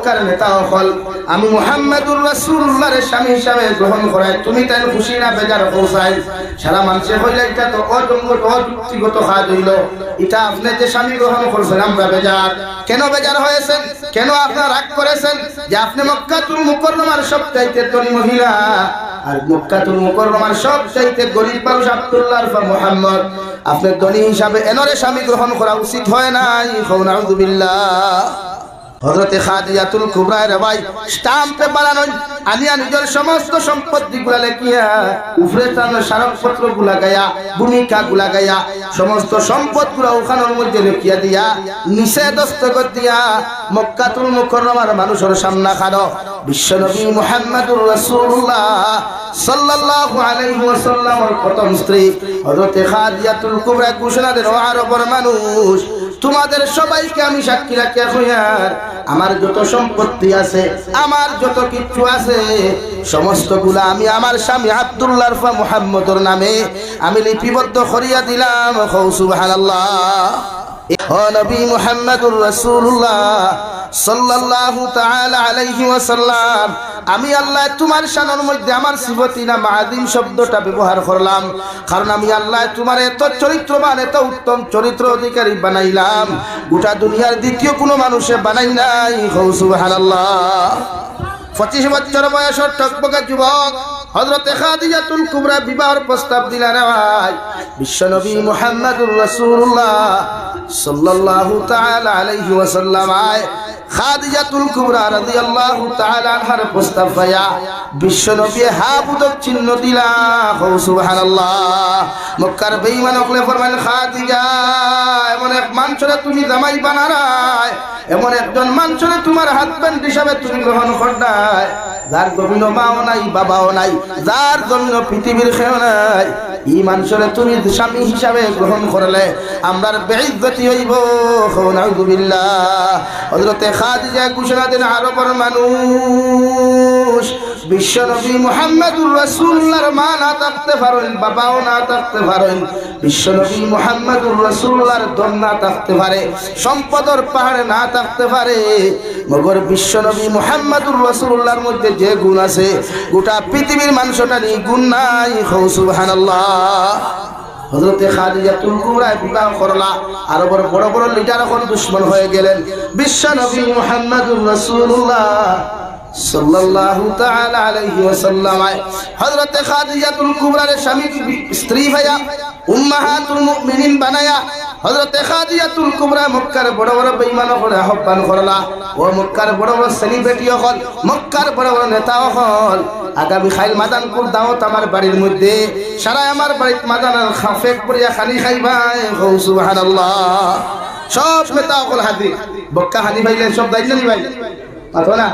মক্কার নেতা হল আমি মুহাম্মাদুর রাসূলুল্লাহর স্বামী হিসাবে গ্রহণ করাই তুমি তাই খুশি না বেজার পৌঁছাই সারা মানুষে হইলে এটা তো অযুক্তিগত কাজ হইল এটা আপনি যে স্বামী গ্রহণ করছেন আমরা বেজার কেন বেজার হয়েছেন কেন আপনারা রাগ করেছেন যে আপনি মক্কাতুল মুকাররমার সবচাইতে ধনী মহিলা আর মক্কাতুল মুকাররমার সবচাইতে গরীব মানুষ আব্দুল্লাহ আর মুহাম্মদ আপনি ধনী হিসাবে এনরে স্বামী গ্রহণ করা উচিত হয় নাই নাউযুবিল্লাহ হযরতে খাদিজাতুল কুবরা এর ভাই স্টাম্পে বানানো আনিয়া নিজের সমস্ত সম্পত্তিগুলা লেখিয়া উপরে তার স্মারকপত্রগুলা গায়া ভূমিকাগুলা গায়া সমস্ত সম্পদগুলা ওখানের মধ্যে লেখিয়া দিয়া নিচে দস্তখত দিয়া মক্কাতুল মুকাররমার মানুষের সামনে খানো বিশ্বনবী মুহাম্মদুর রাসূলুল্লাহ সাল্লাল্লাহু আলাইহি ওয়াসাল্লামের প্রথম স্ত্রী হযরতে খাদিজাতুল কুবরা ঘোষণা দেন ও আরবের মানুষ তোমাদের সবাইকে আমি সাক্ষী রাখিয়া কইয়ার আমার যত সম্পত্তি আছে আমার যত কিছু আছে সমস্তগুলা আমি আমার স্বামী আব্দুল্লাহ আর মুহাম্মদের নামে আমি লিপিবদ্ধ করিয়া দিলাম সুবহানাল্লাহ ও নবী মুহাম্মদুর রাসূলুল্লাহ সাল্লাল্লাহু তাআলা আলাইহি ওয়াসাল্লাম আমি আল্লাহ তোমার শানের মধ্যে আমার সিফতি না মাআদিম শব্দটা ব্যবহার করলাম কারণ আমি আল্লাহ তোমার এত চরিত্রবান এত উত্তম চরিত্র অধিকারী বানাইলাম গোটা দুনিয়ার দ্বিতীয় কোনো মানুষে বানাই নাই সুবহানাল্লাহ 25 বছর বয়সের টকবকা যুবক হযরতে খাদিজাতুল কুবরা বিবাহের প্রস্তাব দিলেন ভাই বিশ্বনবী মুহাম্মদুর রাসূলুল্লাহ সাল্লাল্লাহু তাআলা আলাইহি ওয়াসাল্লাম খাদিজাতুল কুবরা রাদিয়াল্লাহু তাআলা আনহার প্রস্তাব পায়া বিশ্বনবী হাবুদক চিহ্ন দিলা সুবহানাল্লাহ মক্কার বেঈমান হলে ফরমাইলেন খাদিজা এমন এক মানুষরে তুমি জামাই বানারাই এমন একজন মানুষরে তোমার হাজবেন্ড হিসাবে তুমি গ্রহণ করনাই যার জমিন মাও নাই বাবাও নাই যার জমিন পৃথিবীর কেউ নাই এই মানুষরে তুমি স্বামী হিসাবে গ্রহণ করলে আমরার বেইজ্জতি হইব নাউযুবিল্লাহ হযরতে খাদিজা ঘোষণা দেন আরবের মানুষ বিশ্বনবী মুহাম্মদুর রাসূলুল্লাহর মা না থাকতে পারেন বাবাও না থাকতে পারেন বিশ্বনবী মুহাম্মদুর রাসূলুল্লাহর ধন না থাকতে পারে সম্পদের পাহাড় না থাকতে পারে মগর বিশ্বনবী মুহাম্মদুর রাসূলুল্লাহর মধ্যে যে গুণ আছে গোটা পৃথিবীর মানুষটা নিয়ে গুণ নাই সুবহানাল্লাহ হযরতে খাদিজাতুল কুবরা বিবাহ করলা আরবের বড় বড় লিডার এখন দুশমন হয়ে গেলেন বিশ্বনবী মুহাম্মদুর রাসূলুল্লাহ সাল্লাল্লাহু তাআলা আলাইহি ওয়াসাল্লাম হযরতে খাদিজাতুল কুবরার স্বামী স্ত্রী ভাইয়া উম্মাহাতুল মুমিনিন বানায়া হযরতে খাদিজাতুল কুবরা মক্কার বড় বড় বেঈমান করে আহ্বান করলা ও মক্কার বড় বড় সেলিব্রিটি হল মক্কার বড় বড় নেতা হল আগামী খাইল মাদানপুর দাওয়াত আমার বাড়ির মধ্যে সারা আমার বাড়ির মাদানের খাফেক পড়িয়া খালি খাইবাই সুবহানাল্লাহ সব নেতা হল হাজির বক্কা হানি ভাইলেন সব দাইলেন ভাই না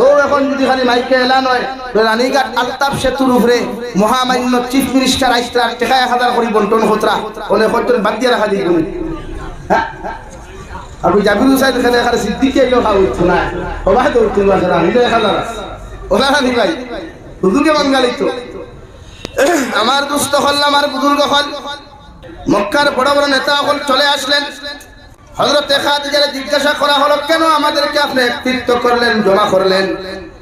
ও এখন যদি খালি মাইকে এলান হয় রানীঘাট আলতাফ সেতুর উপরে মহামান্য চিফ মিনিস্টার আইসরা টাকা 1000 করে বন্টন হতরা ওনে কত বাদ দিয়ে রাখা দিই হ্যাঁ আপনি জাবির হুসাইন এখানে এখানে সিদ্দিকে এলো খাওয়া উঠতো না ওবা তো উঠতো না হিন্দু 1000 ওলা রানী ভাই হুজুরকে বাঙালি তো আমার দুস্থ হল আমার বুজুর্গ হল মক্কার বড় বড় নেতা হল চলে আসলেন হযরতে খাদিজার জিজ্ঞাসা করা হলো কেন আমাদেরকে আপনি একত্রিত করলেন জমা করলেন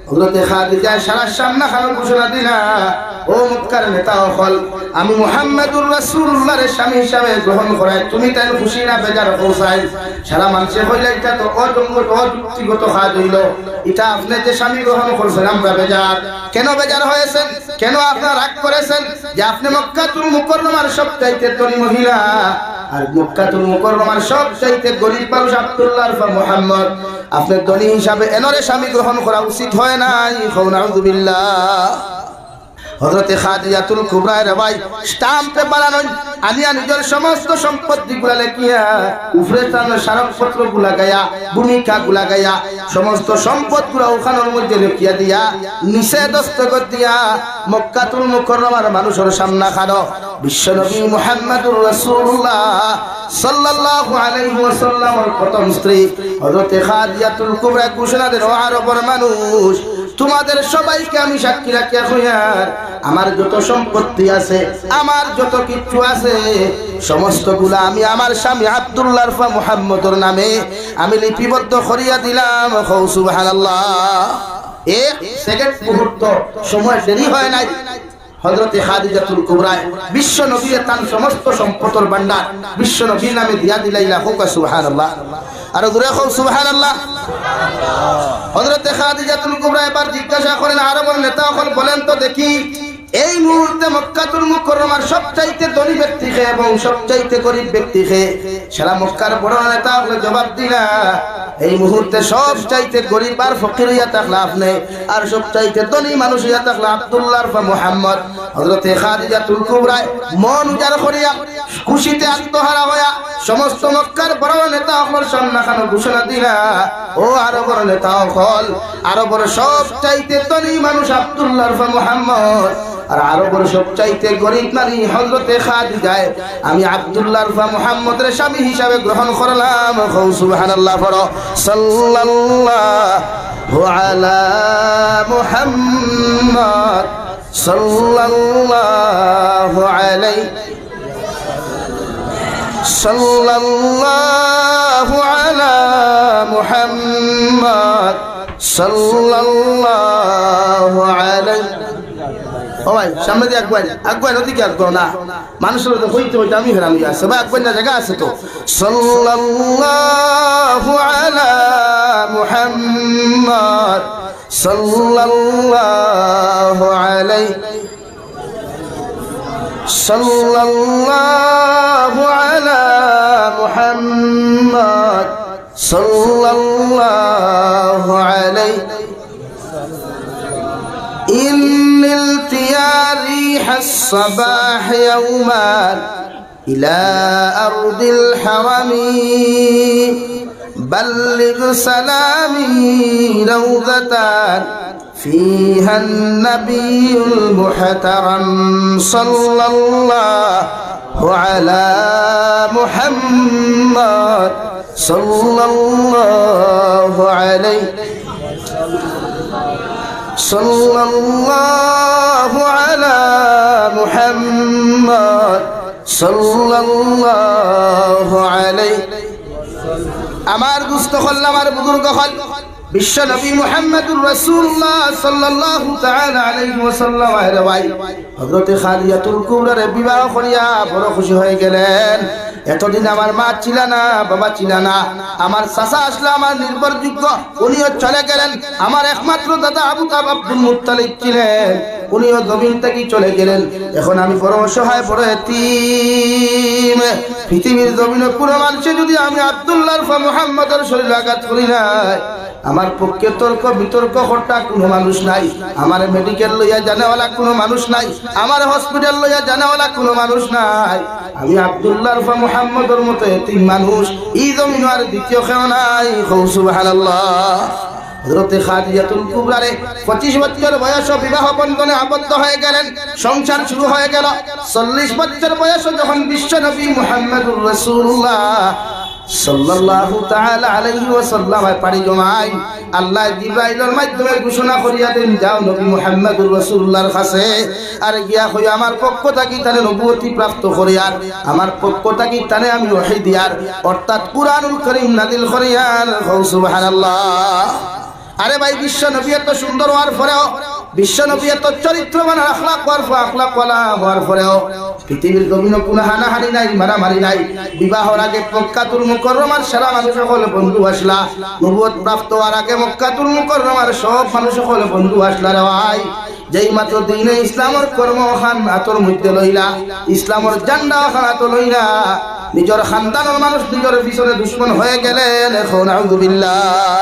হযরতে খাদিজা সারা সামনে খানো ঘোষণা দিলা ও মক্কার নেতা হল আমি মুহাম্মদুর রাসূলুল্লাহর স্বামী হিসাবে গ্রহণ করাই তুমি তাই খুশি না বেজার পৌঁছাই সারা মানুষে হইলে এটা তো অযুক্তিগত কাজ হইল এটা আপনি যে স্বামী গ্রহণ করছেন আমরা বেজার কেন বেজার হয়েছেন কেন আপনারা রাগ করেছেন যে আপনি মক্কাতুল মুকাররমার সবচাইতে ধনী মহিলা আর মক্কাতুল মুকাররমার সবচাইতে গরীব মানুষ আব্দুল্লাহ আর মুহাম্মদ আপনি ধনী হিসাবে এনরে স্বামী গ্রহণ করা উচিত হয় নাই নাউযুবিল্লাহ হযরতে খাদিজাতুল কুবরা এর ভাই স্টাম্পে বানানো আনিয়া নিজের সমস্ত সম্পত্তিগুলা লেখিয়া উপরে তার স্মারকপত্রগুলা গায়া ভূমিকাগুলা গায়া সমস্ত সম্পদগুলা ওখানের মধ্যে লেখিয়া দিয়া নিচে দস্তখত দিয়া মক্কাতুল মুকাররমার মানুষের সামনে খানো বিশ্বনবী মুহাম্মদুর রাসূলুল্লাহ সাল্লাল্লাহু আলাইহি ওয়াসাল্লামের প্রথম স্ত্রী হযরতে খাদিজাতুল কুবরা ঘোষণা দেন ও আরবের মানুষ তোমাদের সবাইকে আমি সাক্ষী রাখিয়া কইয়ার আমার যত সম্পত্তি আছে, আমার যত কিছু আছে, সমস্তগুলা আমি আমার স্বামী আব্দুল্লাহ আরফা মুহাম্মদর নামে আমি লিপিবদ্ধ করিয়া দিলাম। সুবহানাল্লাহ। এক সেকেন্ড মুহূর্ত সময় দেরি হয় নাই। হযরতে খাদিজাতুল কুবরা বিশ্ব নবীর তার সমস্ত সম্পদের ভান্ডার বিশ্ব নবীর নামে দিয়া দিলাইলা। হোক সুবহানাল্লাহ। আর জোরে হোক সুবহানাল্লাহ। হযরতে খাদিজাতুল কুবরা এবার জিজ্ঞাসা করেন আরবের নেতা হল বলেন তো দেখি, এই মুহূর্তে মক্কাতুল মুকাররমার সবচাইতে ধনী ব্যক্তি কে এবং সবচাইতে গরীব ব্যক্তি কে? সারা মক্কার বড় নেতা হলে জবাব দিলা, এই মুহূর্তে সবচাইতে গরীব আর ফকির হইয়া থাকলে আপনি, আর সবচাইতে ধনী মানুষ হইয়া থাকলে আব্দুল্লাহ আরফা মুহাম্মদ। হযরতে খাদিজাতুল কুবরা মন উজাড় করিয়া খুশিতে আত্মহারা হইয়া সমস্ত মক্কার বড় নেতা হল সামনাখানে ঘোষণা দিলা, ও আরবের নেতা হল, আরবের সবচাইতে ধনী মানুষ আব্দুল্লাহ আরফা মুহাম্মদ, আর আরবের সবচাইতে গরীব নারী হযরতে খাদিজায় আমি আব্দুল্লাহ আরফা মুহাম্মদের স্বামী হিসাবে গ্রহণ করলাম। সুবহানাল্লাহ। পড়ো সাল্লাল্লাহু আলা মুহাম্মদ সাল্লাল্লাহু আলাইহি সাল্লাল্লাহু আলা মুহাম্মদ সাল্লাল্লাহু আলাইহি। ও ভাই সামনে দিয়ে আকবাই ওদিকে আসবো না, মানুষের তো হইতে হইতে আমি হেরান আছে ভাই, আকবাই না জায়গা আছে তো। সাল্লাল্লাহু আলা মুহাম্মদ সাল্লাল্লাহু আলাইহি সাল্লাল্লাহু আলা মুহাম্মদ সাল্লাল্লাহু আলাইহি। إن التيار ريح الصباح يوما إلى أرض الحرم بلغ سلامي روضة فيها النبي المحترم صلى الله على محمد صلى الله عليه صلى الله على محمد صلى الله عليه। আমার দুস্থ হল, আমার বুজুর্গ হল বিশ্ব নবী মুহাম্মদুর রাসূলুল্লাহ সাল্লাল্লাহু তাআলা আলাইহি ওয়াসাল্লাম এর ভাই হযরতে খাদিজাতুল কুবরার বিবাহ করিয়া বড় খুশি হয়ে গেলেন। এতদিন আমার মা ছিল না, বাবা ছিল না, আমার চাচা আসলে আমার নির্ভরযোগ্য, উনিও চলে গেলেন। আমার একমাত্র দাদা আবু তাব আব্দুল মুত্তালিব ছিলেন, উনিও জমিন থেকে চলে গেলেন। এখন আমি বড় অসহায়, বড় এতিম। পৃথিবীর জমিনে কোনো মানুষে যদি আমি আব্দুল্লাহ আরফা মুহাম্মদের শরীরে আঘাত করি নাই, আমার পক্ষে তর্ক বিতর্ক করার কোনো মানুষ নাই, আমার মেডিকেল লইয়া জানাওয়ালা কোনো মানুষ নাই, আমার হসপিটাল লইয়া জানাওয়ালা কোনো মানুষ নাই। আমি আব্দুল্লাহ আরফা মুহাম্মদের মতো এতিম মানুষ এই জমিন আর দ্বিতীয় কেউ নাই। সুবহানাল্লাহ। হযরতে খাদিজাতুল কুবরা 25 বছর বয়সে বিবাহ বন্ধনে আবদ্ধ হয়ে গেলেন, সংসার শুরু হয়ে গেল। 40 বছর বয়সে যখন বিশ্ব নবী মুহাম্মদুর রাসূলুল্লাহ সাল্লাল্লাহু তাআলা আলাইহি ওয়াসাল্লাম পাড়ি জমায়, আল্লাহ জিবরাইলের মাধ্যমে ঘোষণা করিয়া দেন, যাও নবী মুহাম্মদুর রাসূলুল্লাহর কাছে আর গিয়া হই আমার পক্ষ থাকি তারে নবুয়তি প্রাপ্ত করিয়ার, আমার পক্ষ থাকি তারে আমি ওহী দিয়ার, অর্থাৎ কুরআনুল কারীম নাযিল করিয়ার। সুবহানাল্লাহ। আরে ভাই, বিশ্ব নবী এত সুন্দর হওয়ার পরেও, বিশ্ব নবী এত চরিত্রবান আখলাকওয়ালা হওয়ার পরেও পৃথিবীর জমিনে কোনো হানাহানি নাই, মারামারি নাই। বিবাহর আগে মক্কাতুল মুকাররমার সারা মানুষ সকলে বন্ধু আসলা, নবুয়ত প্রাপ্ত হওয়ার আগে মক্কাতুল মুকাররমার সব মানুষ সকলে বন্ধু আসলা। রে ভাই, যেই মাত্র দিনে ইসলামের কর্মখান হাতর মধ্যে লইলা, ইসলামের জান্ডা খান হাত লইলা, নিজের খানদানের মানুষ নিজের পিছনে দুশ্মন হয়ে গেলেন। এখন আউযুবিল্লাহ।